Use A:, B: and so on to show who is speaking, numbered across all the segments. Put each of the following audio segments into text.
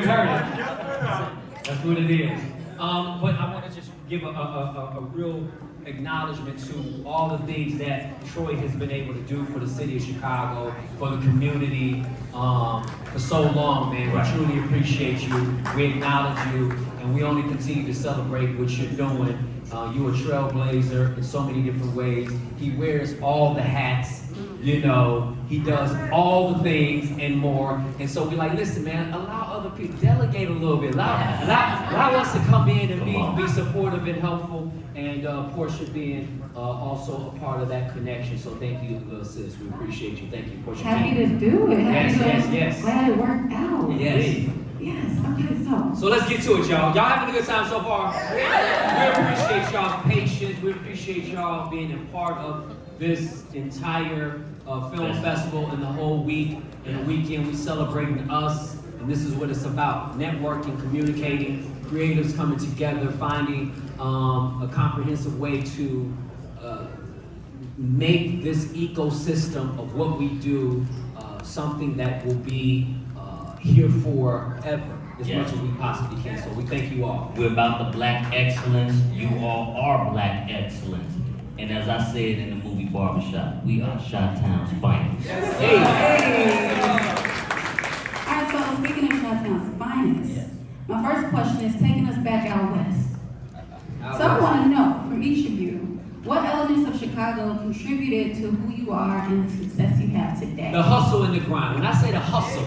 A: you heard it. That's what it is. But I want to just give a real acknowledgement to all the things that Troy has been able to do for the city of Chicago, for the community, for so long, man. We truly appreciate you. We acknowledge you, and we only continue to celebrate what you're doing. You're a trailblazer in so many different ways. He wears all the hats, you know. He does all the things and more. And so we're like, listen, man, allow other people, delegate a little bit. Allow us to come in and be supportive and helpful. And Portia being also a part of that connection. So thank you, sis. We appreciate you. Thank you, Portia.
B: Happy to do it.
A: Yes.
B: Glad it worked out.
A: Yes.
B: Yes, okay,
A: So let's get to it, y'all. Y'all having a good time so far? We appreciate y'all's patience. We appreciate y'all being a part of this entire film festival and the whole week and the weekend. We celebrating us, and this is what it's about. Networking, communicating, creatives coming together, finding a comprehensive way to make this ecosystem of what we do something that will be here forever, as much as we possibly can. So we thank you all.
C: We're about the black excellence. You all are black excellence. And as I said in the movie Barbershop, we are Chi-Town's finest.
B: Hey. All right, so speaking of Chi-Town's finest, my first question is taking us back out west. So I want to know from each of you, what elements of Chicago contributed to who you are and the success you have today?
A: The hustle and the grind. When I say the hustle,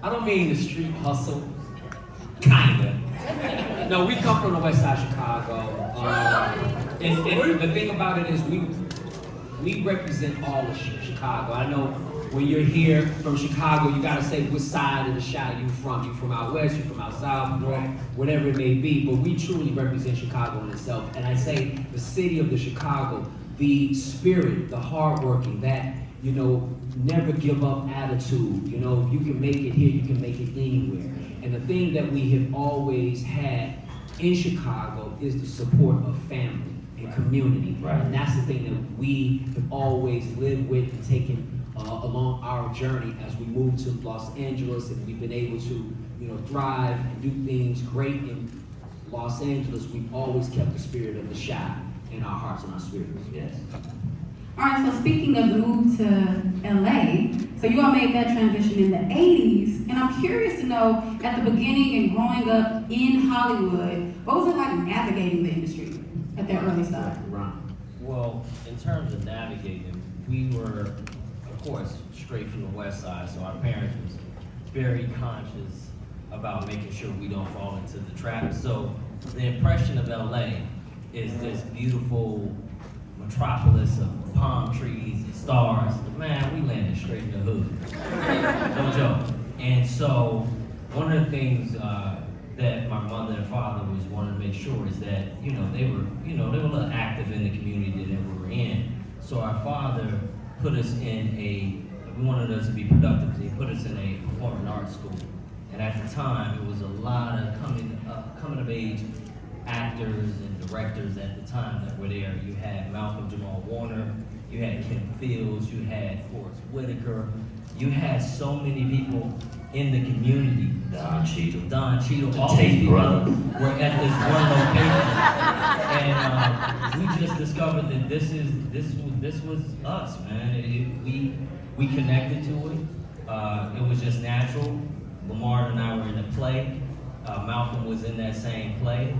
A: I don't mean the street hustle, kinda. No, we come from the west side of Chicago. And the thing about it is we represent all of Chicago. I know when you're here from Chicago, you gotta say which side of the shot you from. You from out west, you from out south, north, whatever it may be. But we truly represent Chicago in itself. And I say the city of the Chicago, the spirit, the hardworking, that, you know, never give up attitude. You know, if you can make it here, you can make it anywhere. And the thing that we have always had in Chicago is the support of family and community. And that's the thing that we have always lived with and taken along our journey as we moved to Los Angeles, and we've been able to, you know, thrive and do things great in Los Angeles. We've always kept the spirit of the Chi in our hearts and our spirits. Yes.
B: All right, so speaking of the move to LA, so you all made that transition in the 80s, and I'm curious to know, at the beginning and growing up in Hollywood, what was it like navigating the industry at that early start?
D: Well, in terms of navigating, we were, of course, straight from the west side, so our parents was very conscious about making sure we don't fall into the trap. So the impression of LA is this beautiful metropolis of palm trees and stars. Man, we landed straight in the hood. No joke. And so one of the things that my mother and father was wanting to make sure is that, you know, they were a little active in the community that we were in. So our father put us in we wanted us to be productive, so he put us in a performing arts school. And at the time, it was a lot of coming of age actors and directors at the time that were there. You had Malcolm Jamal Warner, you had Ken Fields, you had Forrest Whitaker, you had so many people in the community. Don Cheadle, all these people were at this one location, and we just discovered that this was us, man. We connected to it. It was just natural. Lahmard and I were in a play. Malcolm was in that same play.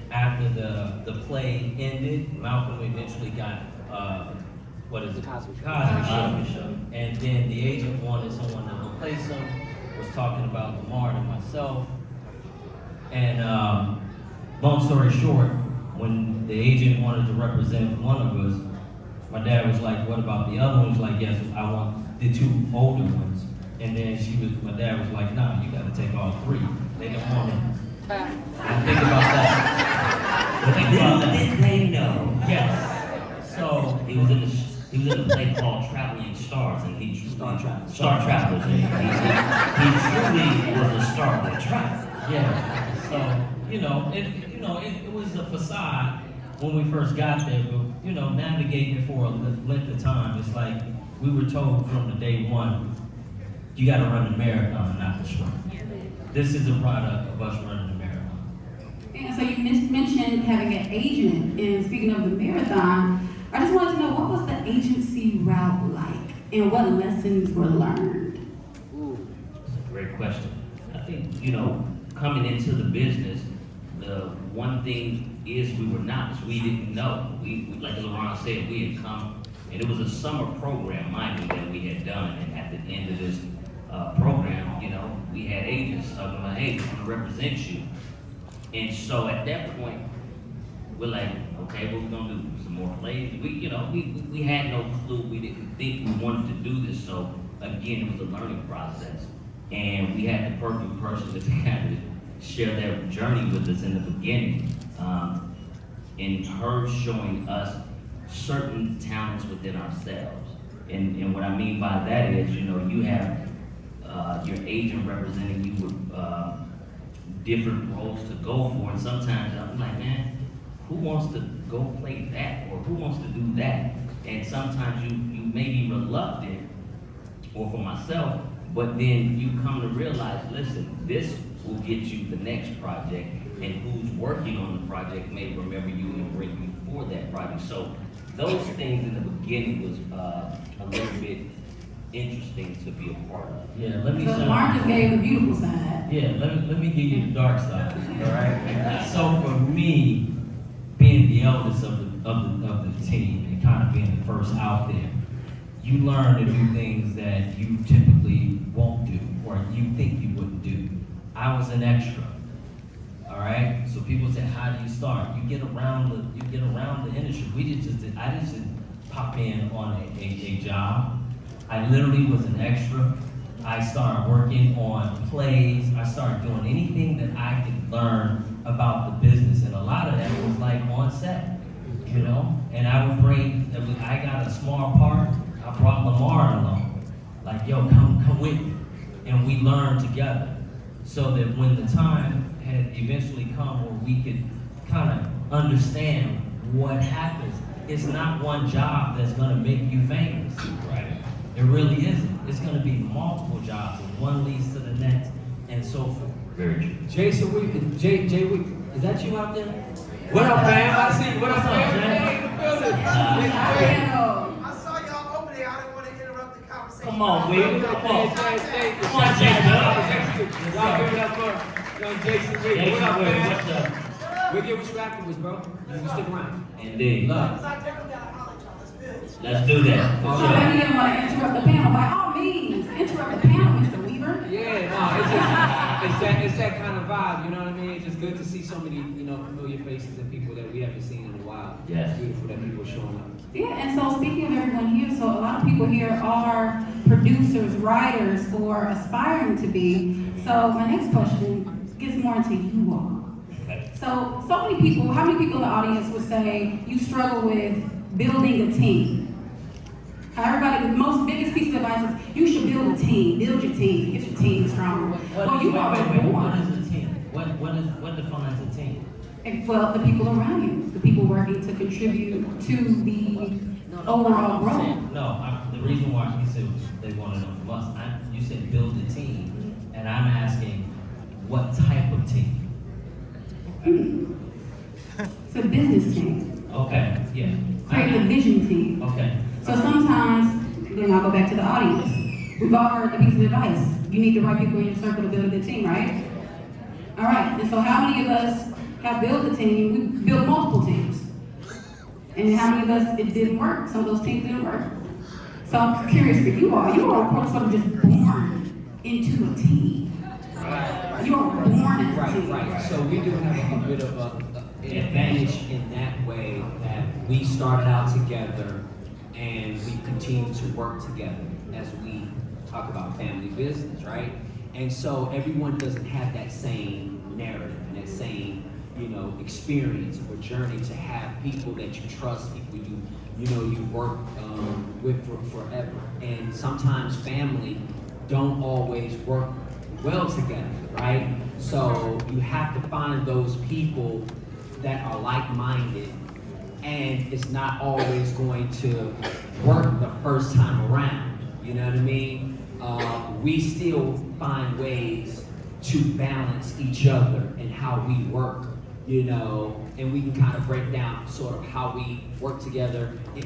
D: After the play ended, Malcolm eventually got Cosby Show. And then the agent wanted someone to replace him. Was talking about Lahmard and myself. And long story short, when the agent wanted to represent one of us, my dad was like, "What about the other one?" He was like, "Yes, I want the two older ones." And then my dad was like, "Nah, you got to take all three." They didn't want it. And think about that.
C: Little did they know.
D: Yes. So
C: He was in a play called Traveling Stars, and he Star Travelers. And he truly was a star that traveled.
D: yeah. So it was a facade when we first got there, but navigating it for a length of time, it's like we were told from the day one, you got to run the marathon, not the sprint. This is a product of us running the marathon.
B: And so you mentioned having an agent, and speaking of the marathon, I just wanted to know, what was the agency route like, and what lessons were learned?
C: That's a great question. I think, coming into the business, the one thing is we were novice. We didn't know. We like Larron said, we had come, and it was a summer program, mind you, that we had done. And at the end of this program, we had agents talking about, hey, we want to represent you. And so at that point, we're like, okay, what we gonna do? Some more plays? We had no clue. We didn't think we wanted to do this. So again, it was a learning process. And we had the perfect person to kind of share their journey with us in the beginning. And her showing us certain talents within ourselves. And what I mean by that is, you have your agent representing you with different roles to go for. And sometimes I'm like, man, who wants to go play that? Or who wants to do that? And sometimes you may be reluctant, or for myself, but then you come to realize, listen, this will get you the next project, and who's working on the project may remember you and bring you for that project. So those things in the beginning was a little bit interesting to be a part of.
D: Yeah, let me
B: So Mark just gave the beautiful side.
D: Yeah, let me give you the dark side, all right? So for me, being the eldest of the team and kind of being the first out there, you learn to do things that you typically won't do or you think you wouldn't do. I was an extra, all right? So people say, how do you start? You get around the industry. I just didn't pop in on a job. I literally was an extra. I started working on plays. I started doing anything that I could learn about the business. And a lot of that was like on set, And I got a small part. I brought Lahmard along. Like, yo, come with me. And we learned together. So that when the time had eventually come where we could kind of understand what happens, it's not one job that's gonna make you famous. Right. It really isn't. It's gonna be multiple jobs, and one leads to the next, and so forth.
C: Very true.
A: Jason, Jay, is that you out there? What up, man? I see you. What up, man? Hey, in the building.
E: I saw y'all over there. I didn't want to interrupt the conversation.
C: Come on, Will. Come on.
A: Come
C: on, Jason.
A: Y'all give it up for young Jason Reed. What up, man? We'll get with you afterwards, bro. You stick around.
C: Indeed.
A: Love.
C: Let's do that.
B: So maybe you didn't want to interrupt the panel. By all means, interrupt the panel, Mr. Weaver.
A: Yeah, no, it's that kind of vibe, you know what I mean? It's just good to see so many, familiar faces and people that we haven't seen in a while.
C: Yes.
A: It's beautiful that people are showing up.
B: Yeah, and so speaking of everyone here, so a lot of people here are producers, writers, or aspiring to be. So my next question gets more into you all.
C: Okay.
B: So many people, how many people in the audience would say you struggle with building a team? Everybody, the biggest piece of advice is you should build a team, build your team, get your team stronger. Well, you already
D: What
B: born.
D: is a team? What defines a team?
B: Well, the people around you, the people working to contribute to the overall growth.
D: The reason why he said they want to know from us, you said build a team, and I'm asking what type of team?
B: It's a business team.
D: Okay, yeah.
B: Create a vision team.
D: Okay.
B: So sometimes, then I'll go back to the audience. We've all heard the piece of advice. You need the right people in your circle to build a good team, right? All right, and so how many of us have built a team? We built multiple teams. And how many of us, it didn't work? Some of those teams didn't work. So I'm curious for you all. You all are sort of just born into a team.
A: Right.
B: You are born into a team.
A: Right. So we do have a bit of an advantage in that way that we started out together and we continue to work together as we talk about family business, right? And so everyone doesn't have that same narrative and that same, experience or journey to have people that you trust, people you work with for forever. And sometimes family don't always work well together, right? So you have to find those people that are like-minded, and it's not always going to work the first time around, you know what I mean? We still find ways to balance each other and how we work, you know, and we can kind of break down sort of how we work together in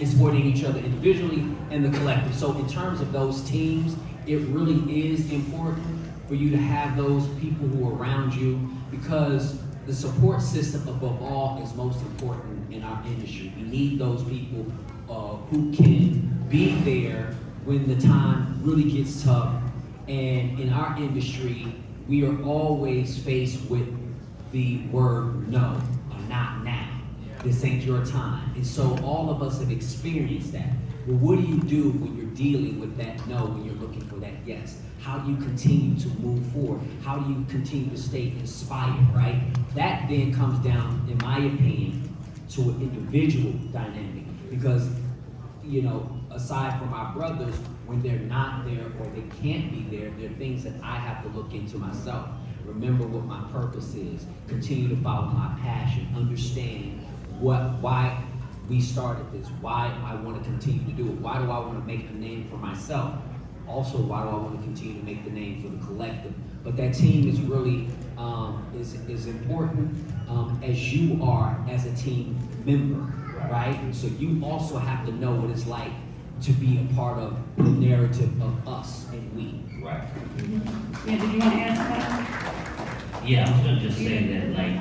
A: supporting each other individually and the collective. So in terms of those teams, it really is important for you to have those people who are around you, because the support system above all is most important in our industry. We need those people who can be there when the time really gets tough. And in our industry, we are always faced with the word no, or not now. This ain't your time. And so all of us have experienced that. Well, what do you do when you're dealing with that no, when you're looking for that yes? How do you continue to move forward? How do you continue to stay inspired, right? That then comes down, in my opinion, to an individual dynamic. Because, you know, aside from our brothers, when they're not there or they can't be there, there are things that I have to look into myself. Remember what my purpose is. Continue to follow my passion. Understand why we started this, why I want to continue to do it, why do I want to make a name for myself, also why do I want to continue to make the name for the collective. But that team is really is important as you are as a team member, right? So you also have to know what it's like to be a part of the narrative of us and we.
C: Right.
B: Yeah, did you want to add to that?
C: Yeah, I was gonna just say that, like,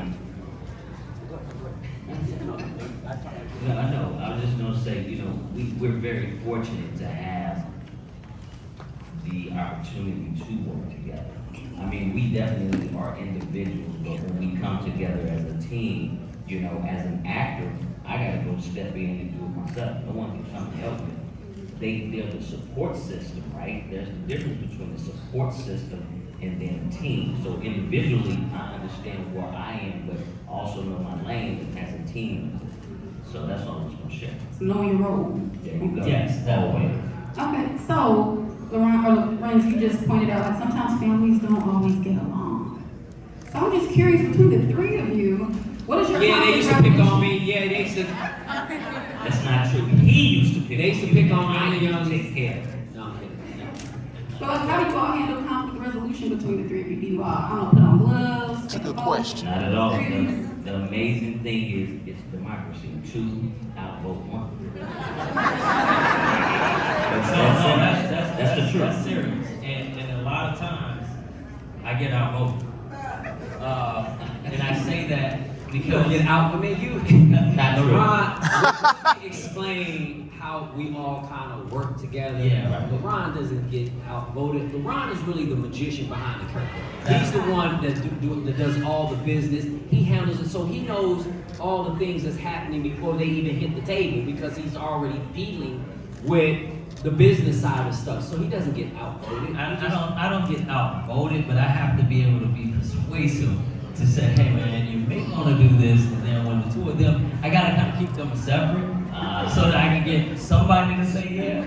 C: no, I know, I was just gonna say, you know, we're very fortunate to have the opportunity to work together. I mean, we definitely are individuals, but when we come together as a team, you know, as an actor, I gotta go step in and do it myself. No one can come and help me. They're the support system, right? There's the difference between the support system and then a team. So individually, I understand where I am, but also know my lane as a team. So that's all I was gonna share.
B: So know your role.
C: There you go.
D: Yes, that way.
B: Okay, so Larenz, you just pointed out, like, sometimes families don't always get along. So I'm just curious, between the three of you, what is your
A: Yeah, they used to pick on me. Yeah, they used to.
C: That's not true. He used to pick.
A: They used to pick on
C: I
A: me.
C: used to take care.
A: No, I'm kidding. No.
B: So, like, how do you all handle conflict resolution between the three of you? Do you all, I don't know, put on gloves?
F: That's a good question.
C: Not at all. The amazing thing is, it's democracy. Two outvote one. That's the truth.
D: That's serious. And a lot of times, I get outvoted. And I say that
A: You don't
D: because
A: get out. I mean, you.
C: Not true.
A: LaRon, explain how we all kind of work together.
D: Yeah, right.
A: LaRon doesn't get outvoted. LaRon is really the magician behind the curtain. He's the one that does all the business. He handles it, so he knows all the things that's happening before they even hit the table, because he's already dealing with the business side of stuff. So he doesn't get outvoted.
D: I don't get outvoted, but I have to be able to be persuasive to say, hey man, you may want to do this, and then when the two of them, I gotta kind of keep them separate so that I can get somebody to say yeah.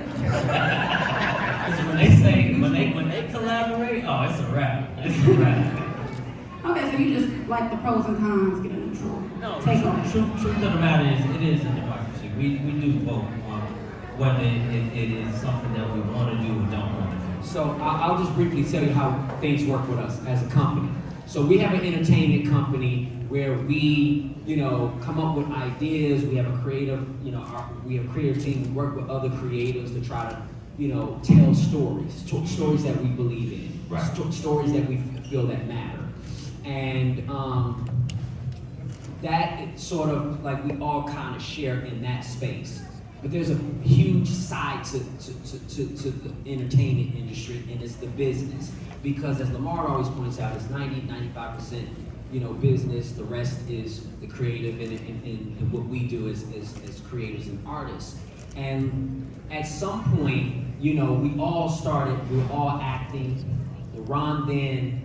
D: Because when they say, when they collaborate, oh, it's a wrap. It's a wrap.
B: Okay, so you just, like, the pros and cons, get a neutral take on it.
D: Truth of the matter is, it is a democracy. We do vote on whether it is something that we want to do or don't want to do.
A: So I'll just briefly tell you how things work with us as a company. So we have an entertainment company where we, you know, come up with ideas. We have a creative, you know, we have a creative team. We work with other creatives to try to, you know, tell stories that we believe in,
C: Right.
A: Stories that we feel that matter. And that is sort of like we all kind of share in that space. But there's a huge side to the entertainment industry, and it's the business. Because as Lahmard always points out, it's 95%, you know, business. The rest is the creative, and what we do as creators and artists. And at some point, you know, we were all acting. Ron then,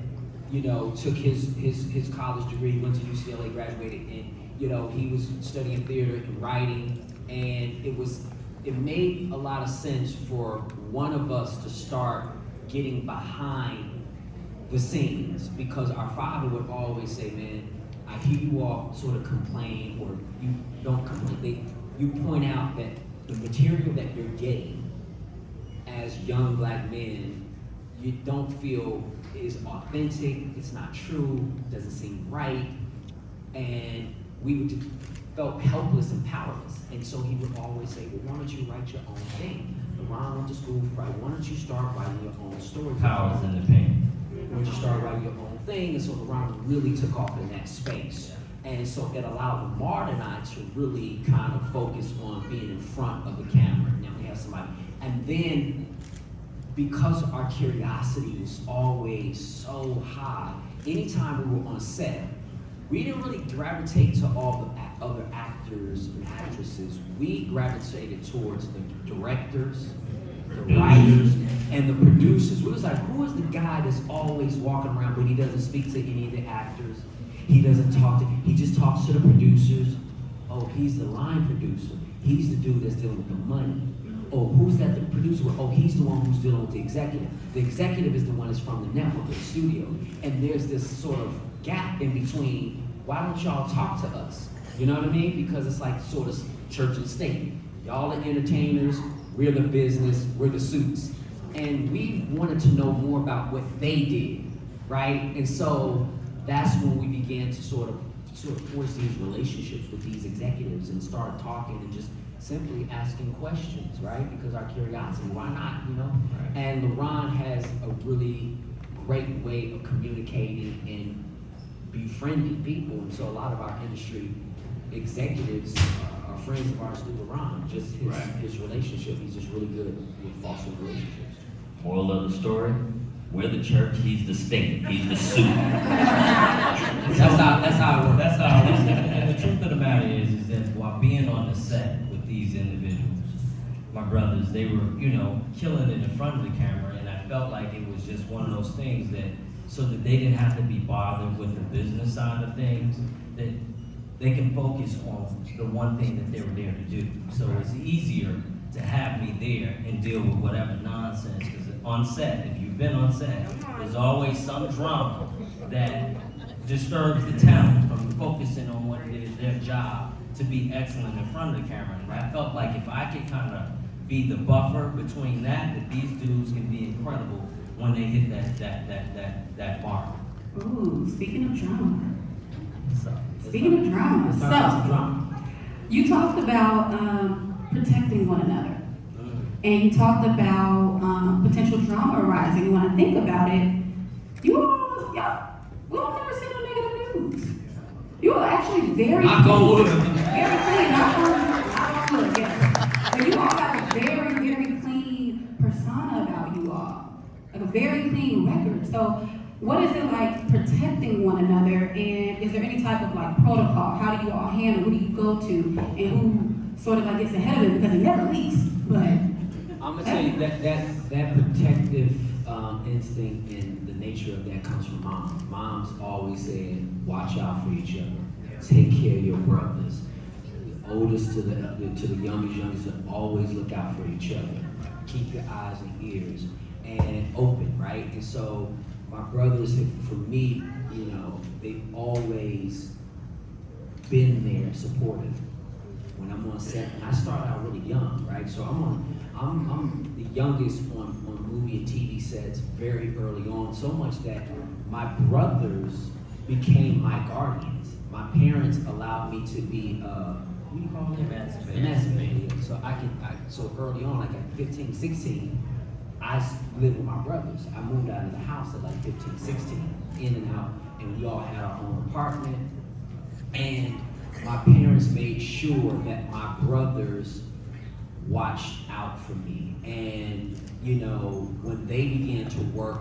A: you know, took his college degree, went to UCLA, graduated, and, you know, he was studying theater and writing. And it made a lot of sense for one of us to start getting behind the scenes, because our father would always say, man, I hear you all sort of complain, or you don't complain. You point out that the material that you're getting as young black men you don't feel is authentic, it's not true, doesn't seem right, and we would just felt helpless and powerless. And so he would always say, well, why don't you write your own thing? Ron went to school for writing. Why don't you start writing your own story?
D: Powers in the pen.
A: Why don't you start writing your own thing? And so Ron really took off in that space. And so it allowed Lahmard and I to really kind of focus on being in front of the camera. Now we have somebody. And then, because our curiosity was always so high, anytime we were on set, we didn't really gravitate to all the other actors and actresses. We gravitated towards the directors, the writers, and the producers. We was like, who is the guy that's always walking around, but he doesn't speak to any of the actors? He doesn't talk to, he just talks to the producers. Oh, he's the line producer. He's the dude that's dealing with the money. Oh, who's that the producer? Oh, he's the one who's dealing with the executive. The executive is the one that's from the network, the studio. And there's this sort of gap in between. Why don't y'all talk to us? You know what I mean? Because it's like sort of church and state. Y'all are entertainers, we're the business, we're the suits. And we wanted to know more about what they did, right? And so that's when we began to sort of force these relationships with these executives and start talking and just simply asking questions, right? Because our curiosity, why not, you know?
D: Right.
A: And Larron has a really great way of communicating and befriending people. And so a lot of our industry executives are friends of ours through Larron. Just his relationship, he's just really good with fostering relationships.
C: Moral of the story, we're the church, he's the state, he's the suit.
A: That's how it works.
D: That's how it works. And the truth of the matter is that while being on the set with these individuals, my brothers, they were, killing it in front of the camera, and I felt like it was just one of those things that, so that they didn't have to be bothered with the business side of things, that they can focus on the one thing that they were there to do. So it's easier to have me there and deal with whatever nonsense, because on set, if you've been on set, there's always some drama that disturbs the talent from focusing on what it is, their job, to be excellent in front of the camera. And I felt like if I could kind of be the buffer between that these dudes can be incredible when they hit that mark.
B: Ooh, speaking of drama.
D: So,
B: Speaking of drama,
A: Let's talk about some
B: so
A: drama.
B: you talked about protecting one another, and you talked about potential drama arising. When I think about it, y'all, we don't never see no negative news. You are actually very
A: Knock on wood.
B: very clean. Knock on wood, yes. But you all have a very, very clean persona about you all, like a very clean record. So, what is it like protecting one another, and is there any type of like protocol? How do you all handle? Who do you go to, and who sort of like gets ahead of it, because it never leaks? But
A: I'm gonna tell you that protective instinct and the nature of that comes from mom. Mom's always said, watch out for each other. Take care of your brothers. The oldest to the youngest, always look out for each other. Keep your eyes and ears and open, right? And so my brothers, for me, they've always been there, supportive. When I'm on set, and I started out really young, right? So I'm the youngest on movie and TV sets very early on, so much that my brothers became my guardians. My parents allowed me to be, what do you call it? Emancipated. So early on, like at 15, 16, I lived with my brothers. I moved out of the house at like 15, 16, in and out, and we all had our own apartment. And my parents made sure that my brothers watched out for me. And, when they began to work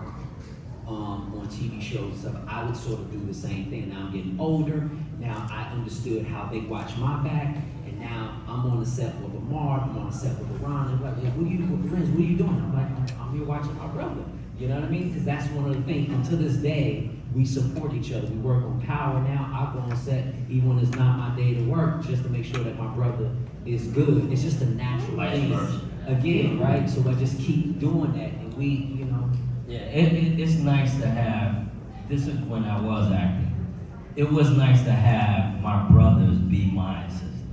A: on TV shows and stuff, I would sort of do the same thing. Now I'm getting older. Now I understood how they watch my back. And now I'm on the set with Lahmard, I'm on the set with Larron. And like, what are you doing? I'm like, I'm here watching my brother. You know what I mean? Because that's one of the things. And to this day, we support each other. We work on power now. I go on set even when it's not my day to work, just to make sure that my brother is good. It's just a natural thing. Again, right? So I just keep doing that. And we,
D: yeah, it's nice to have, this is when I was acting. It was nice to have my brothers be my assistant.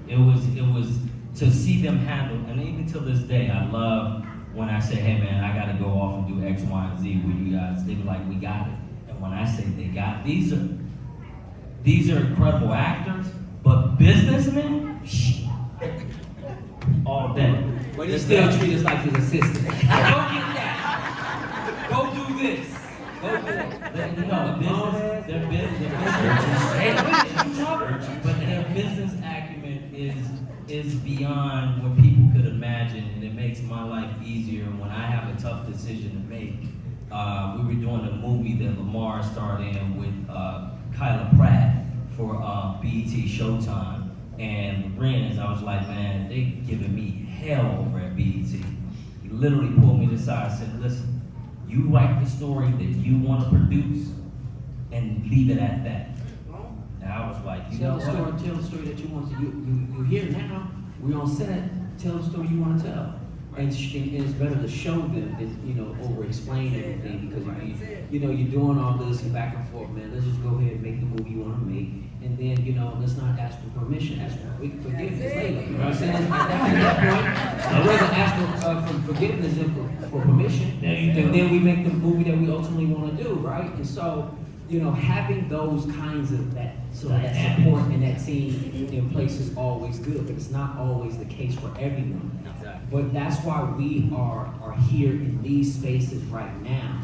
D: It was to see them handle, and even till this day, I love
C: when I say, hey man, I gotta go off and do X, Y, and Z with you guys, they be like, we got it. And when I say they got, these are incredible actors, but businessmen, all day.
A: But he still treat us like his assistant. Go get that. Go do this. Go do it.
C: You know, their business acumen is beyond what people could imagine, and it makes my life easier. When I have a tough decision to make, we were doing a movie that Lahmard starred in with Kyla Pratt for BET Showtime, and Larenz, I was like, man, they giving me hell over at BET. He literally pulled me to the side and said, listen, you write the story that you want to produce and leave it at that. And I was like, you know what?
A: Tell the story that you want to. You here now. We're on set. Tell the story you want to tell. And it's better to show them than over explain everything, because you're doing all this and back and forth, man. Let's just go ahead and make the movie you want to make, and then let's not ask for permission. Ask for forgiveness later. You know what I'm saying? At that point, I'd rather ask for forgiveness than for permission, and then we make the movie that we ultimately want to do, right? And so, having those kinds of that support and that team in place is always good, but it's not always the case for everyone. But that's why we are here in these spaces right now,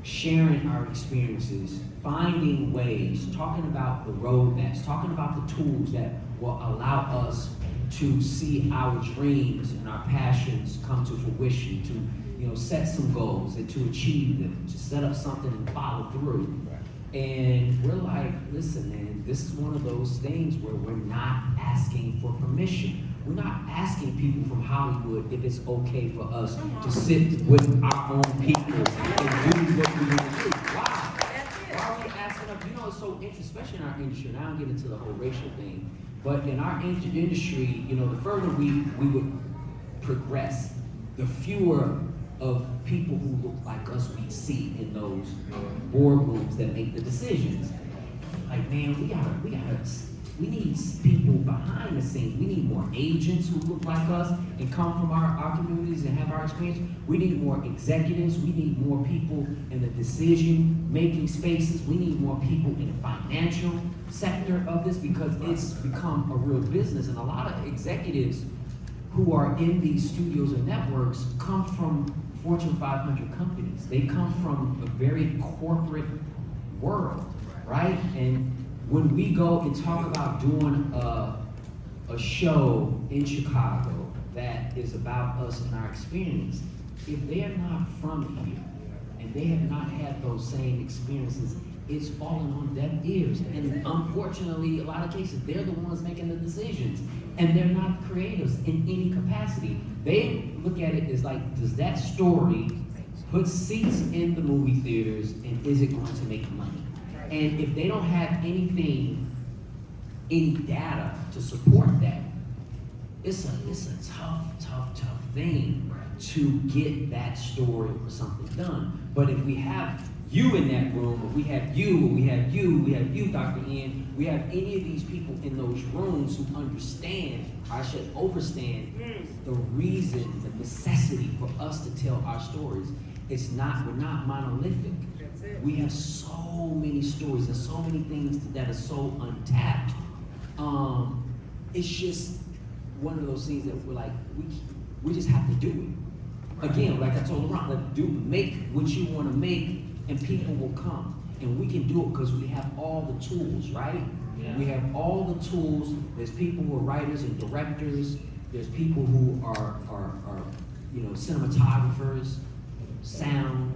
A: sharing our experiences, finding ways, talking about the roadmaps, talking about the tools that will allow us to see our dreams and our passions come to fruition, to set some goals and to achieve them, to set up something and follow through. And we're like, listen, man, this is one of those things where we're not asking for permission. We're not asking people from Hollywood if it's okay for us to sit with our own people and do what we want to do. Why? Why are we asking them? It's so interesting, especially in our industry, and I don't get into the whole racial thing, but in our industry, the further we would progress, the fewer of people who look like us we see in those boardrooms that make the decisions. Like, man, we need people behind the scenes. We need more agents who look like us and come from our communities and have our experience. We need more executives. We need more people in the decision-making spaces. We need more people in the financial sector of this, because it's become a real business. And a lot of executives who are in these studios and networks come from Fortune 500 companies. They come from a very corporate world, right? And when we go and talk about doing a show in Chicago that is about us and our experience, if they're not from here and they have not had those same experiences, it's falling on deaf ears. And unfortunately, a lot of cases, they're the ones making the decisions, and they're not creatives in any capacity. They look at it as like, does that story put seats in the movie theaters, and is it going to make money? And if they don't have any data to support that, it's a tough thing to get that story or something done. But if we have you in that room, or we have you, Dr. Ian, we have any of these people in those rooms who understand, I should overstand the reason, the necessity for us to tell our stories. We're not monolithic. We have so many stories and so many things that are so untapped. It's just one of those things that we're like, we just have to do it. Again, like I told Laron, make what you want to make, and people will come. And we can do it because we have all the tools, right? Yeah. We have all the tools. There's people who are writers and directors. There's people who are cinematographers, sound.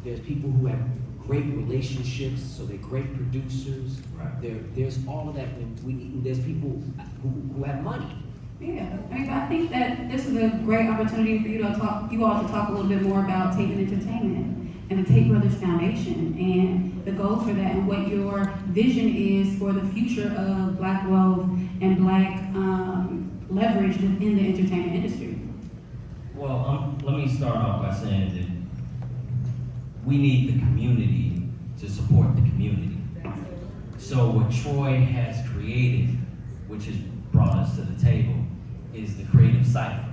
A: There's people who have great relationships, so they're great producers. Right. There's all of that. There's people who have money.
B: Yeah, I think that this is a great opportunity for you all to talk a little bit more about Tate Entertainment and the Tate Brothers Foundation and the goals for that, and what your vision is for the future of Black wealth and Black leverage within the entertainment industry.
C: Well, let me start off by saying that we need the community to support the community. So what Troy has created, which has brought us to the table, is the creative cipher.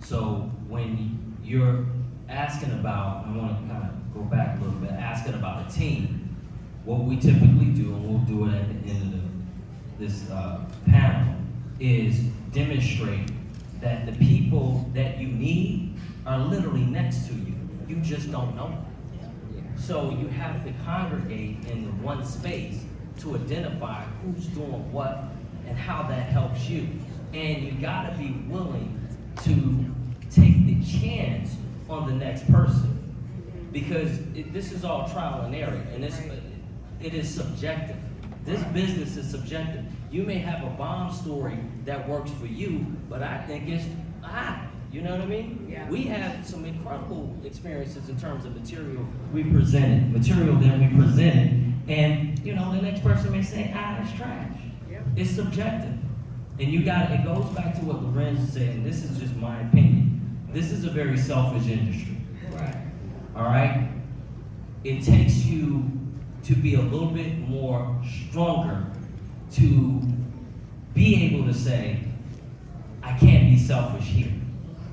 C: So when
D: you're asking about, I want to kind of go back a little bit, asking about a team. What we typically do, and we'll do it at the end of this panel, is demonstrate that the people that you need are literally next to you. You just don't know them. So you have to congregate in one space to identify who's doing what and how that helps you. And you gotta be willing to take the chance on the next person. Because this is all trial and error, and it is subjective. This business is subjective. You may have a bomb story that works for you, but I think it's you know what I mean?
F: Yeah.
D: We have some incredible experiences in terms of material that we presented, and you know, the next person may say, it's trash.
F: Yep.
D: It's subjective. And it goes back to what Larenz said, and this is just my opinion. This is a very selfish industry.
F: Right.
D: All right? It takes you to be a little bit more stronger to be able to say, I can't be selfish here.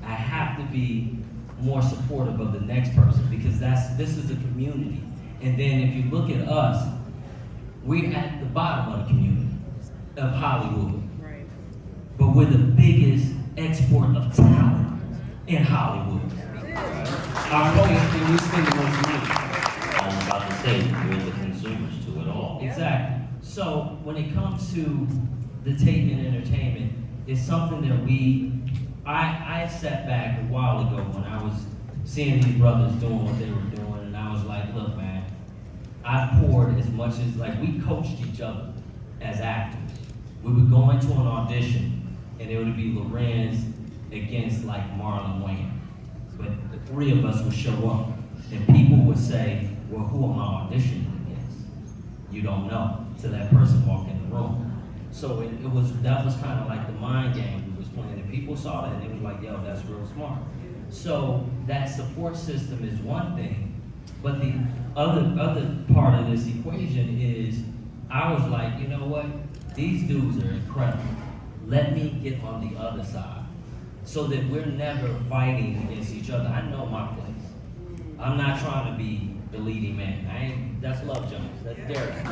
D: I have to be more supportive of the next person, because this is a community. And then if you look at us, we're at the bottom of the community of Hollywood.
F: Right.
D: But we're the biggest export of talent in Hollywood.
A: Our focus is we spend the most money.
C: I was about to say, we're the consumers to it all.
D: Exactly. So when it comes to the Tate and entertainment, it's something that I sat back a while ago when I was seeing these brothers doing what they were doing, and I was like, look, man, I poured as much as, like, we coached each other as actors. We would go into an audition, and it would be Larenz against, like, Marlon Wayans. But the three of us would show up, and people would say, well, who am I auditioning against? You don't know, till that person walked in the room. So that was kind of like the mind game we was playing, and people saw that, and they was like, yo, that's real smart. So that support system is one thing, but the other part of this equation is, I was like, you know what? These dudes are incredible. Let me get on the other side, so that we're never fighting against each other. I know my place. I'm not trying to be the leading man. That's Love Jones. That's Derek.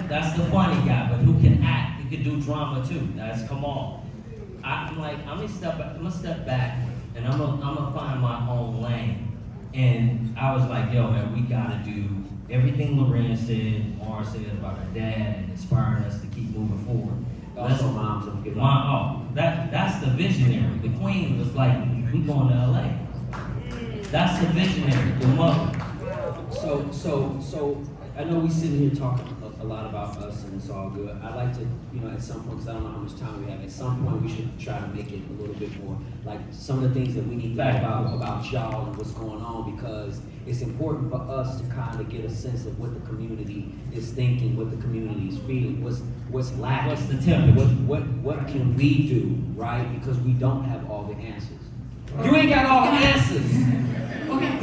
D: That's the funny guy, but who can act? He can do drama too. That's come on. I'm like, I'm gonna step back, and I'm gonna find my own lane. And I was like, yo, man, we gotta do everything Larenz said, Mara said about her dad, and inspiring us to keep moving forward.
A: Also, moms don't give up.
D: That's the visionary. The queen was like, we going to LA. That's the visionary, the mother.
A: So I know we sitting here talking a lot about us, and it's all good. I'd like to, at some point, because I don't know how much time we have, at some point we should try to make it a little bit more, like some of the things that we need to know about y'all and what's going on, because it's important for us to kind of get a sense of what the community is thinking, what the community is feeling, what's lacking.
D: What's the temperature?
A: What can we do, right? Because we don't have all the answers. You ain't got all the answers.
B: Okay,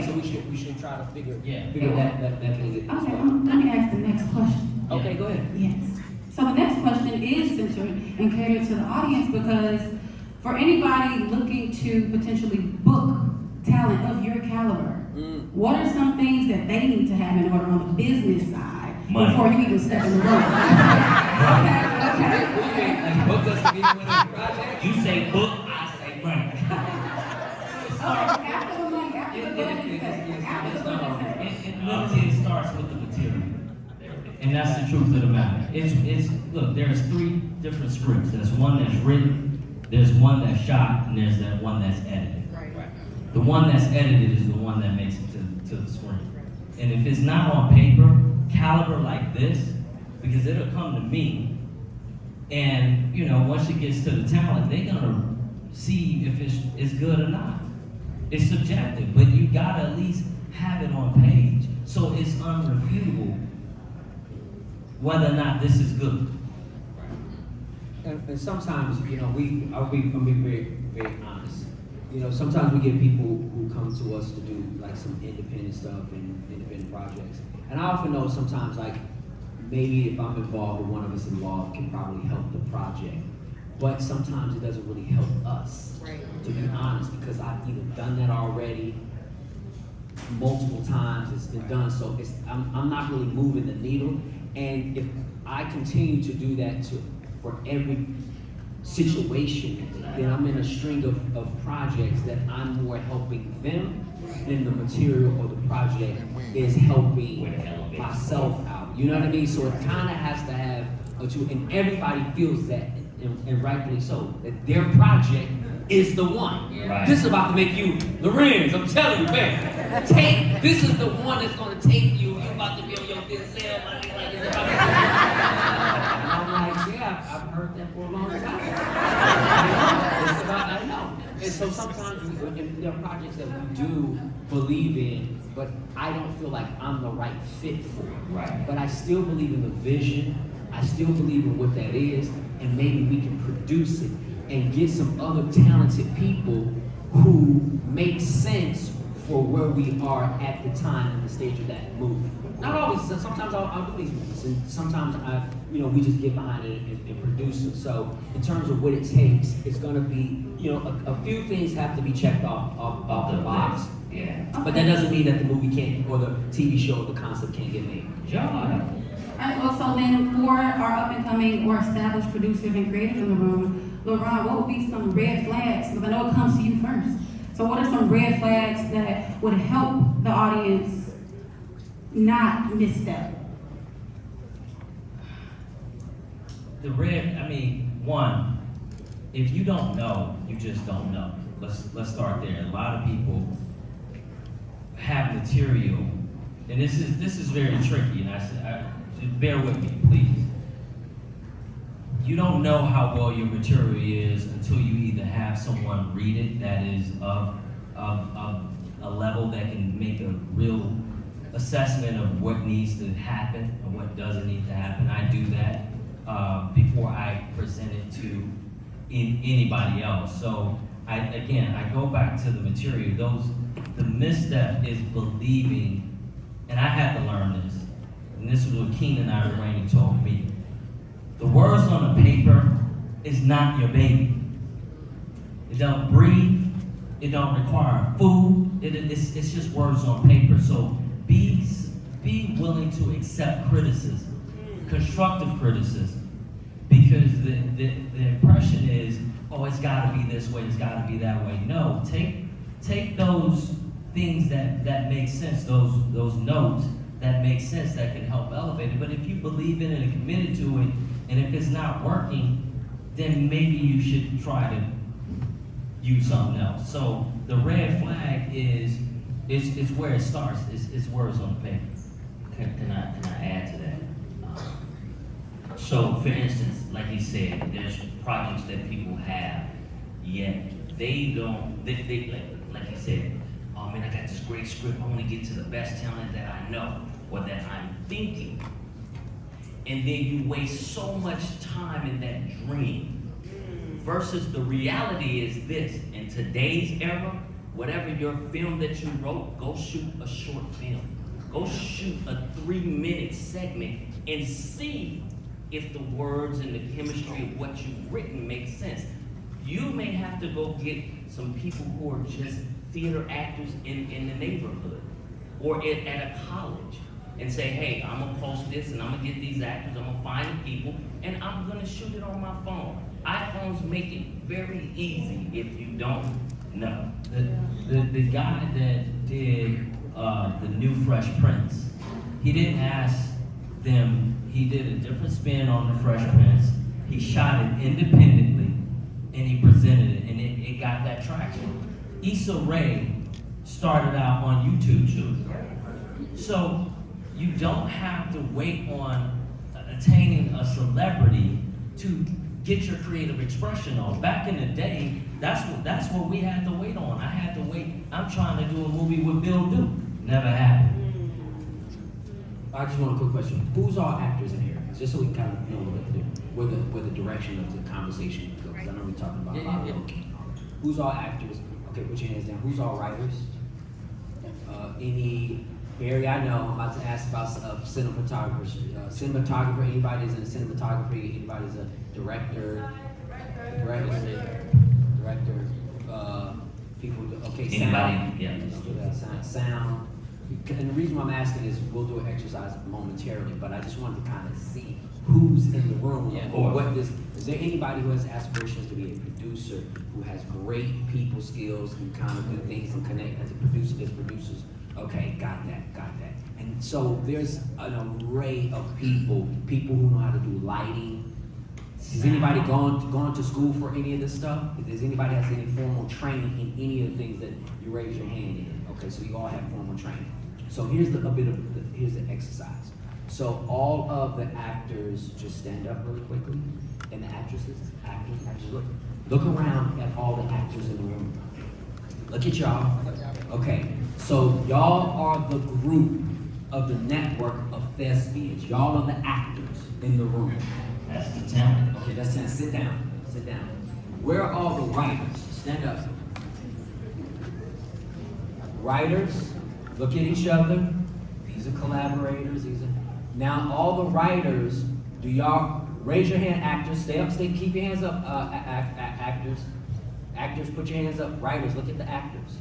A: So we should try to figure that thing.
B: Okay, let me ask the next question.
A: Okay, go ahead.
B: Yes. So the next question is centered and catered to the audience, because for anybody looking to potentially book talent of your caliber, what are some things that they need to have in order on the business side before you even step in the room? Okay.
A: Like book us to get you in a project?
C: You say book, I say money.
B: After the money, after the budget,
D: It literally starts with the material. And that's the truth of the matter. Look, there's 3 different scripts. There's one that's written, there's one that's shot, and there's that one that's edited.
F: Right.
D: The one that's edited is the one that makes it to the screen. And if it's not on paper, caliber like this, because it'll come to me, and once it gets to the talent, they're gonna see if it's good or not. It's subjective, but you gotta at least have it on page, so it's unrefutable whether or not this is good.
A: And sometimes, I'll be very, very honest. Sometimes we get people who come to us to do like some independent stuff and independent projects. And I often know sometimes, like, maybe if I'm involved or one of us involved can probably help the project. but sometimes it doesn't really help us, to be honest, because I've either done that already multiple times, it's been done, so I'm not really moving the needle. And if I continue to do that for every situation, then I'm in a string of projects that I'm more helping them than the material or the project is helping myself out. You know what I mean? So it kind of has to have a two, and everybody feels that, and rightfully so, that their project is the one.
C: Right.
A: This is about to make you Larenz, I'm telling you, man. Tate, this is the one that's gonna take you. You're about to be on your Denzel, like it's about to be. And I'm like, yeah, I've heard that for a long time. It's about, I know. And so sometimes there are projects that we do believe in, but I don't feel like I'm the right fit for it.
C: Right.
A: But I still believe in the vision. I still believe in what that is, and maybe we can produce it and get some other talented people who make sense for where we are at the time and the stage of that movie. Not always, sometimes I'll do these movies, and sometimes we just get behind it and produce them. So in terms of what it takes, it's gonna be, a few things have to be checked off the box.
C: Yeah.
A: But that doesn't mean that the movie can't, or the TV show, or the concept can't get made.
C: John.
B: Alright, well, so then for our up-and-coming or established producers and creators in the room, Larron, what would be some red flags? Because I know it comes to you first. So what are some red flags that would help the audience not misstep?
D: One, if you don't know, you just don't know. Let's start there. A lot of people have material, and this is very tricky, and just bear with me, please. You don't know how well your material is until you either have someone read it that is of a level that can make a real assessment of what needs to happen and what doesn't need to happen. I do that before I present it to anybody else. So I go back to the material. The misstep is believing, and I had to learn this, and this was what Keenan Ivory told me. The words on the paper is not your baby. It don't breathe. It don't require food. It's just words on paper. So be willing to accept criticism, constructive criticism, because the impression is, oh, it's got to be this way, it's got to be that way. No, take those things that make sense, those notes that make sense, that can help elevate it. But if you believe in it and committed to it, and if it's not working, then maybe you should try to use something else. So the red flag is where it starts. It's words on the paper.
C: Can I add to that? So, for instance, like he said, there's projects that people have, yet they don't. They like he said, oh man, I got this great script. I want to get to the best talent that I know or that I'm thinking. And then you waste so much time in that dream versus the reality is this. In today's era, whatever your film that you wrote, go shoot a short film. Go shoot a 3-minute segment and see if the words and the chemistry of what you've written makes sense. You may have to go get some people who are just theater actors in the neighborhood or at a college and say, hey, I'm gonna post this and I'm gonna get these actors, I'm gonna find the people, and I'm gonna shoot it on my phone. iPhones make it very easy if you don't know.
D: The guy that did the new Fresh Prince, he didn't ask them, he did a different spin on the Fresh Prince. He shot it independently and he presented it, and it got that traction. Issa Rae started out on YouTube too. So you don't have to wait on attaining a celebrity to get your creative expression on. Back in the day, that's what we had to wait on. I had to wait. I'm trying to do a movie with Bill Duke. Never happened.
A: I just want a quick question. Who's all actors in here? Just so we can kind of know where the direction of the conversation goes. Because I know we're talking about a lot of who's all actors? Okay, put your hands down. Who's all writers? Barry, I know, I'm about to ask about cinematographers. Cinematographer, anybody that's in cinematography, anybody that's a director. Director, people, okay,
C: Anybody?
A: sound.
C: Yeah.
A: Let's do that, sound. And the reason why I'm asking is, we'll do an exercise momentarily, but I just wanted to kind of see who's in the room.
D: Yeah.
A: Or what this, is there anybody who has aspirations to be a producer, who has great people skills, who kind of do things and connect as a producer, there's producers? Okay, got that. And so there's an array of people who know how to do lighting. Has anybody gone to school for any of this stuff? Does anybody has any formal training in any of the things that you raise your hand in? Okay, so you all have formal training. So here's here's the exercise. So all of the actors, just stand up really quickly, and the actresses, look around at all the actors in the room. Look at y'all. Okay, so y'all are the group of the network of thespians. Y'all are the actors in the room.
C: That's the talent.
A: Okay, that's it. Sit down. Where are all the writers? Stand up. Writers, look at each other. These are collaborators. Now all the writers, do y'all raise your hand? Actors, stay, keep your hands up. Actors, put your hands up. Writers, look at the actors.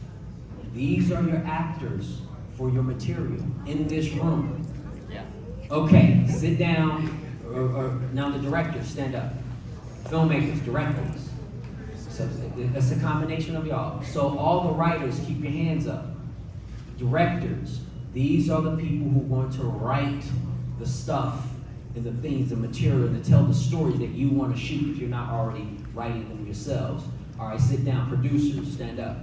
A: These are your actors for your material in this room.
D: Yeah.
A: Okay, sit down. Or now the directors, stand up. Filmmakers, directors. So that's a combination of y'all. So all the writers, keep your hands up. Directors, these are the people who are going to write the stuff and the things, the material, to tell the stories that you want to shoot if you're not already writing them yourselves. All right, sit down. Producers, stand up.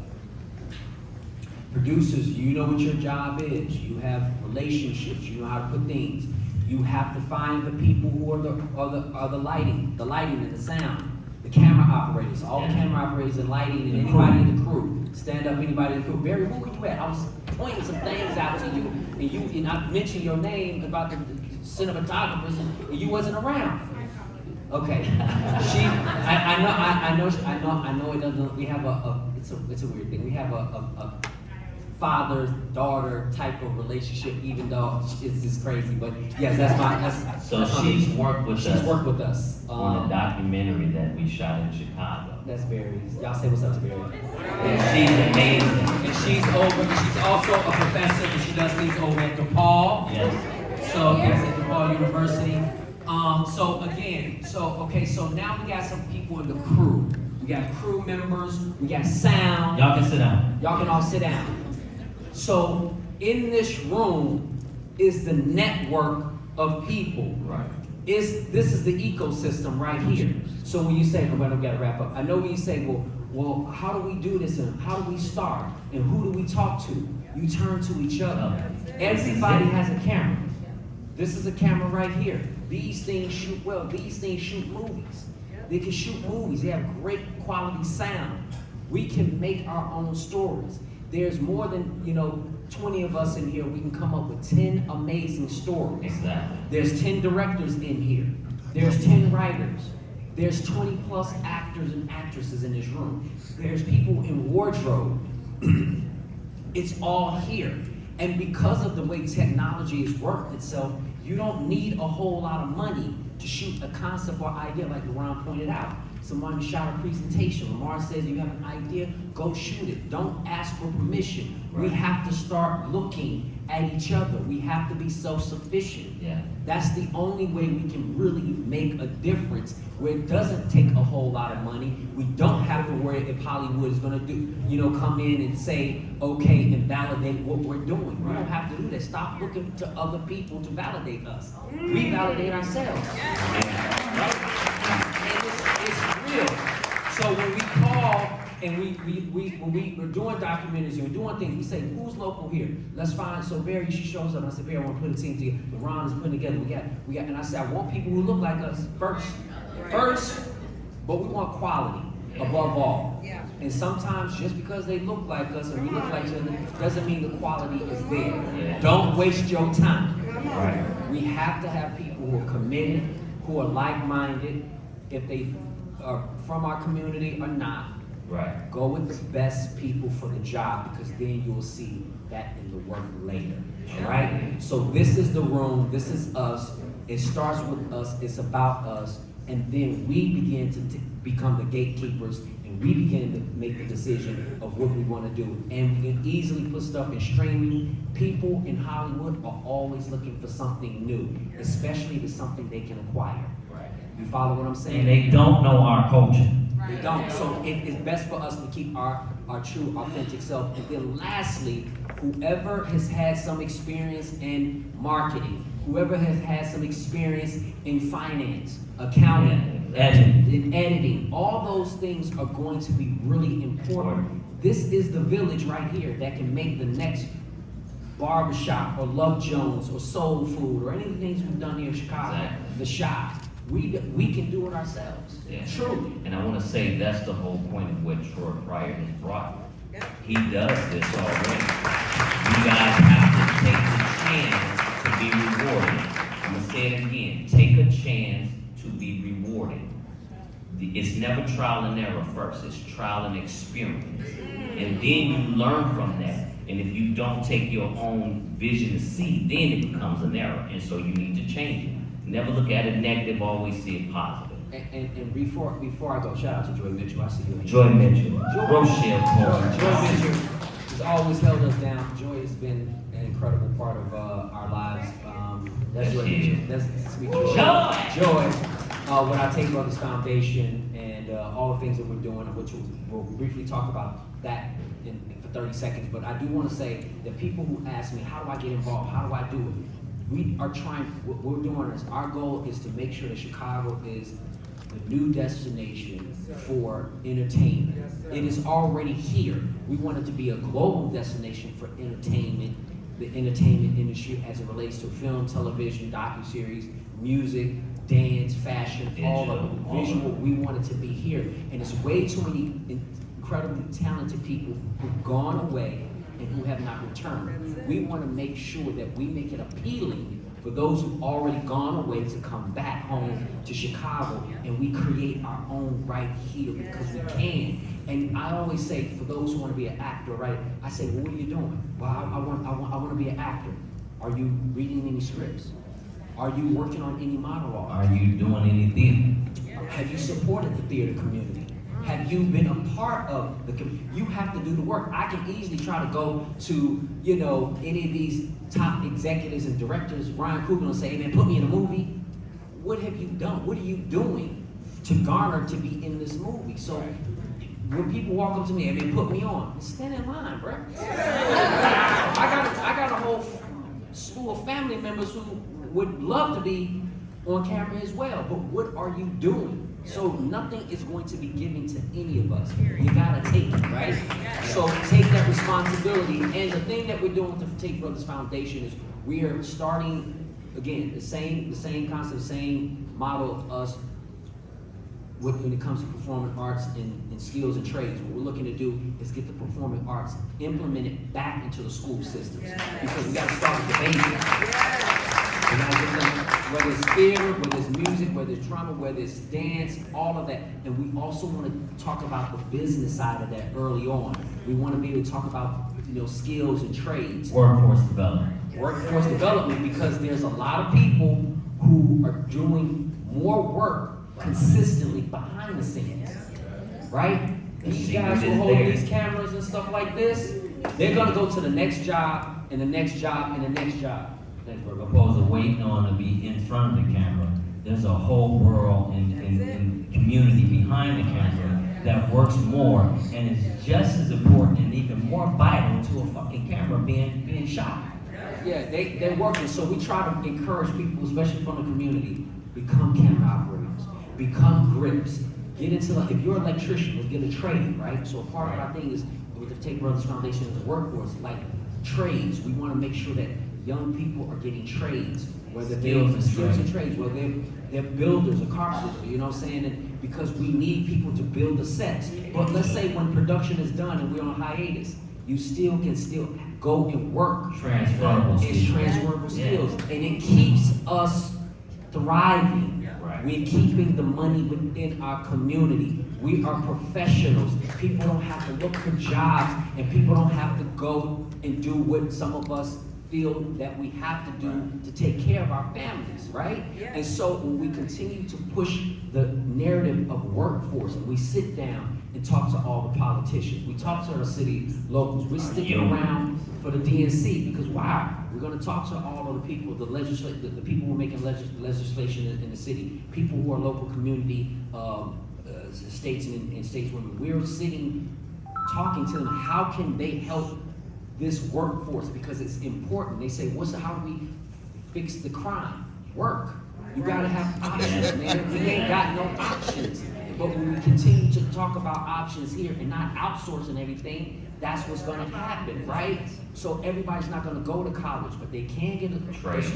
A: Producers, you know what your job is. You have relationships. You know how to put things. You have to find the people who are the lighting and the sound, the camera operators, all the camera operators and lighting, and anybody in the crew. Stand up, anybody in the crew. Barry, where were you at? I was pointing some things out to you, and I mentioned your name about the cinematographers, and you wasn't around. Okay, I know it doesn't. We have it's a weird thing. We have a father-daughter type of relationship, even though it's crazy. But yes,
C: So she's worked with
A: us
C: on a documentary that we shot in Chicago.
A: That's Barry. Y'all say what's up to Barry.
C: And she's amazing.
A: And she's also a professor, and she does things over at DePaul.
C: Yes.
A: So yes, at DePaul University. So now we got some people in the crew. We got crew members, we got sound.
C: Y'all can sit down.
A: Y'all can all sit down. So in this room is the network of people.
C: Right.
A: This is the ecosystem right here. So when you say, we gotta wrap up. I know when you say, well, how do we do this and how do we start and who do we talk to? You turn to each other. Everybody has a camera. This is a camera right here. These things shoot well. These things shoot movies. They can shoot movies. They have great quality sound. We can make our own stories. There's more than 20 of us in here. We can come up with 10 amazing stories.
C: Exactly.
A: There's 10 directors in here. There's 10 writers. There's 20 plus actors and actresses in this room. There's people in wardrobe. It's all here. And because of the way technology has worked itself, you don't need a whole lot of money to shoot a concept or idea, like Larron pointed out. Someone shot a presentation. Lamar says you have an idea, go shoot it. Don't ask for permission. Right. We have to start looking at each other. We have to be self-sufficient.
C: Yeah.
A: That's the only way we can really make a difference, where it doesn't take a whole lot of money. We don't have to worry if Hollywood is gonna come in and say, okay, and validate what we're doing. We don't have to do that. Stop looking to other people to validate us. We validate ourselves. Right? It's real. So when we call and when we're doing documentaries and we're doing things, we say, who's local here? Let's find. So Barry, she shows up and I said, Barry, I want to put a team together. Ron is putting together. We got, and I said, I want people who look like us first, but we want quality above all. Yeah. And sometimes just because they look like us and we look like each other doesn't mean the quality is there. Yeah. Don't waste your time. Right. We have to have people who are committed, who are like-minded, if they are from our community or not. Right. Go with the best people for the job, because then you'll see that in the work later. All right? So this is the room. This is us. It starts with us. It's about us. and then we begin to become the gatekeepers, and we begin to make the decision of what we want to do. And we can easily put stuff in streaming. People in Hollywood are always looking for something new, especially if it's something they can acquire.
D: Right.
A: You follow what I'm saying?
C: And they don't know our culture.
A: They don't. So it's best for us to keep our true, authentic self. And then lastly, whoever has had some experience in marketing, whoever has had some experience in finance, accounting, editing, all those things are going to be really important. This is the village right here that can make the next Barbershop or Love Jones or Soul Food or any of the things we've done here in Chicago,
C: Exactly.
A: the shop. We can do it ourselves.
C: Yeah.
A: Truly.
C: And I want to say that's the whole point of what Troy Pryor has brought. He does this already. You guys have to take the chance to be rewarded. I'm going to say it again. Take a chance to be rewarded. It's never trial and error first. It's trial and experience. And then you learn from that. And if you don't take your own vision to see, then it becomes an error. And so you need to change it. Never look at it negative, always see it positive.
A: And before I go, shout out to Joy Mitchell. I see you.
C: Joy Mitchell, Rashad
A: Joy Mitchell has always held us down. Joy has been an incredible part of our lives. That's Joy Mitchell. That's sweet Joy. Joy, with our Tate Brothers Foundation and all the things that we're doing, which we'll briefly talk about that for 30 seconds. But I do want to say that people who ask me, how do I get involved? How do I do it? We are trying, what we're doing is, our goal is to make sure that Chicago is the new destination for entertainment. It is already here. We want it to be a global destination for entertainment, the entertainment industry as it relates to film, television, docuseries, music, dance, fashion, all of it. Visual, we want it to be here. And it's way too many incredibly talented people who've gone away and who have not returned. We want to make sure that we make it appealing for those who've already gone away to come back home to Chicago, and we create our own right here because we can. And I always say, for those who want to be an actor, right? I say, well, what are you doing? Well, I want to be an actor. Are you reading any scripts? Are you working on any monologue?
C: Are you doing any theater?
A: Have you supported the theater community? Have you been a part of the community? You have to do the work. I can easily try to go to, any of these top executives and directors, Ryan Coogler, and say, hey man, put me in a movie. What have you done? What are you doing to garner to be in this movie? So when people walk up to me and they put me on, stand in line, bro. I got a whole slew of family members who would love to be on camera as well, but what are you doing? So nothing is going to be given to any of us. You gotta take it, right? So take that responsibility. And the thing that we're doing with the Tate Brothers Foundation is we are starting, again, the same concept, same model of us when it comes to performing arts and skills and trades. What we're looking to do is get the performing arts implemented back into the school systems. Because we gotta start with the basics. We gotta get them, whether it's theater, whether it's music, whether it's drama, whether it's dance, all of that. And we also want to talk about the business side of that early on. We want to be able to talk about, skills and trades.
C: Workforce development.
A: Workforce development, because there's a lot of people who are doing more work consistently behind the scenes, right? These guys who hold these cameras and stuff like this, they're gonna go to the next job and the next job and the next job.
C: Opposed to waiting on to be in front of the camera. There's a whole world and community behind the camera that works more and is just as important and even more vital to a fucking camera being shot.
A: Yeah, they're working. So we try to encourage people, especially from the community, become camera operators, become grips. Get into, if you're an electrician, let's get a trade, right? So a part of our thing is, with the Tate Brothers Foundation is the workforce, like trades. We want to make sure that young people are getting trades, whether they're skills and trades, whether they're builders or carpenters, you know what I'm saying? And because we need people to build the sets. But let's say when production is done and we're on hiatus, you can go and work.
C: Transferable skills.
A: It's transferable skills. And it keeps us thriving.
C: Right.
A: We're keeping the money within our community. We are professionals. People don't have to look for jobs, and people don't have to go and do what some of us feel that we have to do to take care of our families, right?
F: Yeah.
A: And so when we continue to push the narrative of workforce, and we sit down and talk to all the politicians, we talk to our city locals, we're sticking around for the DNC because why? We're going to talk to all of the people, the people who are making legislation in the city, people who are local community states and stateswomen. We're sitting, talking to them. How can they help this workforce? Because it's important. They say, how do we fix the crime? Work. You got to have options, man. We ain't got no options. But when we continue to talk about options here and not outsourcing everything, that's what's going to happen, right? So everybody's not going to go to college, but they can get a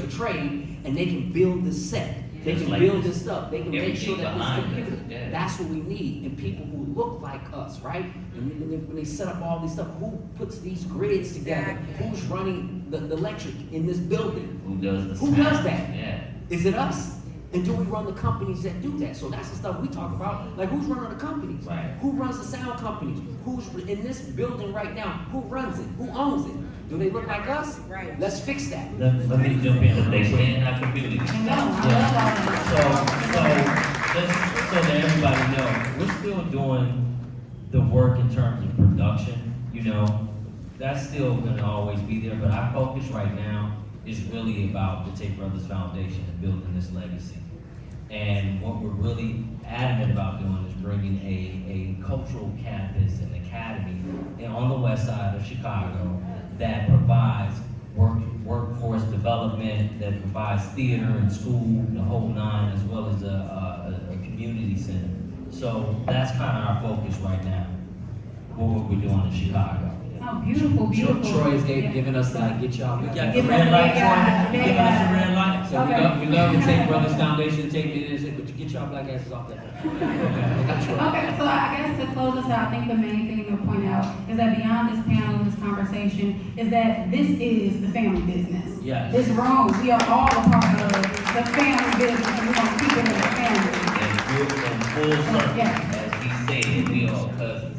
A: trade, and they can build this set. They can build this stuff. They can make sure that this computer.
C: Yeah.
A: That's what we need, and people who look like us, right? And when they set up all these stuff, who puts these grids together?
F: Exactly.
A: Who's running the electric in this building?
C: Who does the
A: Who
C: sound?
A: does that?
C: Yeah.
A: Is it us? And do we run the companies that do that? So that's the stuff we talk about. Like, who's running the companies?
C: Right.
A: Who runs the sound companies? Who's in this building right now? Who runs it? Who owns it? Do they look like us?
F: Right.
A: Let's fix that.
C: Let me jump in. They stay in our community.
B: I love all
C: So that everybody know, we're still doing the work in terms of production, you know. That's still gonna always be there, but our focus right now is really about the Tate Brothers Foundation and building this legacy. And what we're really adamant about doing is bringing a cultural campus and academy on the west side of Chicago that provides workforce development, that provides theater and school, the whole nine, as well as a community center. So that's kind of our focus right now, what we're doing in Chicago.
B: Oh, beautiful, beautiful.
A: Troy is giving us like, get y'all.
C: We got the
B: Give us
C: red
B: a
C: light,
B: big eye,
C: Troy.
B: big
C: Giving us a
B: eye.
C: red light.
A: So we love the Tate Brothers Foundation, take me in, but you get y'all black asses off that.
B: Okay, so I guess to close us out, I think the main thing to point out is that beyond this panel, this conversation, is that this is the family business.
C: Yes.
B: This room, we are all a part of the family business, and we want to keep it as a family.
C: And full circle,
B: Yeah.
C: as he said, we all cousins.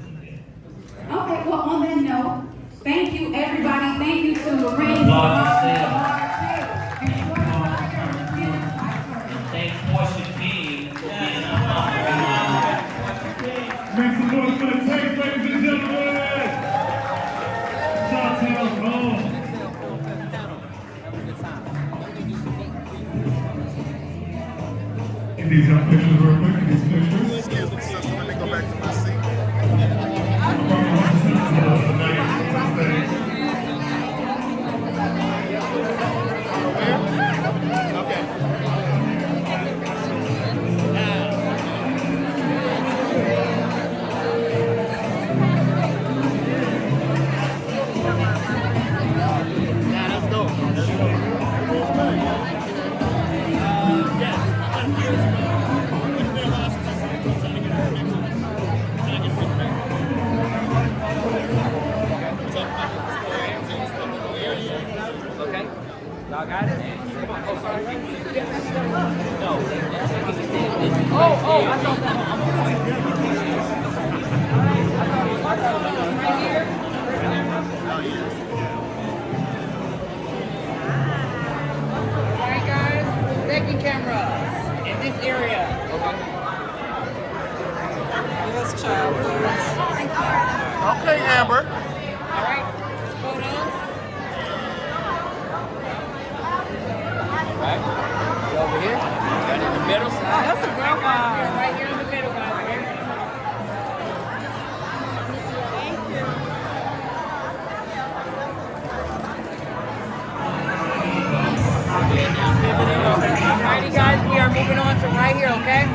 B: Okay, well, on that note, thank you, everybody. Thank you to Larenz Tate.
C: Thanks, Portia King, for being a
G: Make some noise for the Tate, ladies and gentlemen! Shout-out home. Get these young pictures real quick, get these pictures.
H: Let me go back to my seat.
F: Alright guys, second camera in this area. Yes, child, please.
H: Okay, Amber.
F: Alright, photos.
D: Right? Over here? Right in the middle?
F: That's a great one. Right here in the middle, guys. Alrighty guys, we are moving on to right here, okay?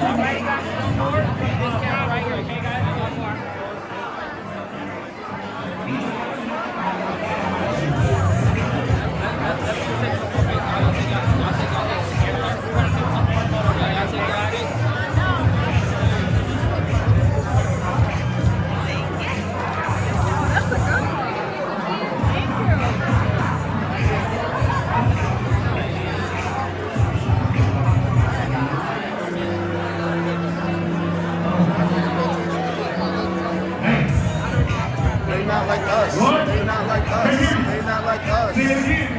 F: Alrighty guys, one more. This camera right here, okay guys?
H: not like us.
G: What?
H: They not like us. They not like us.
G: Say it again.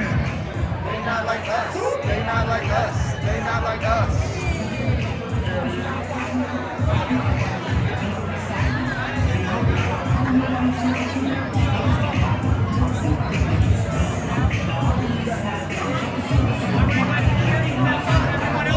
H: They not like us. They not like us. They not like us.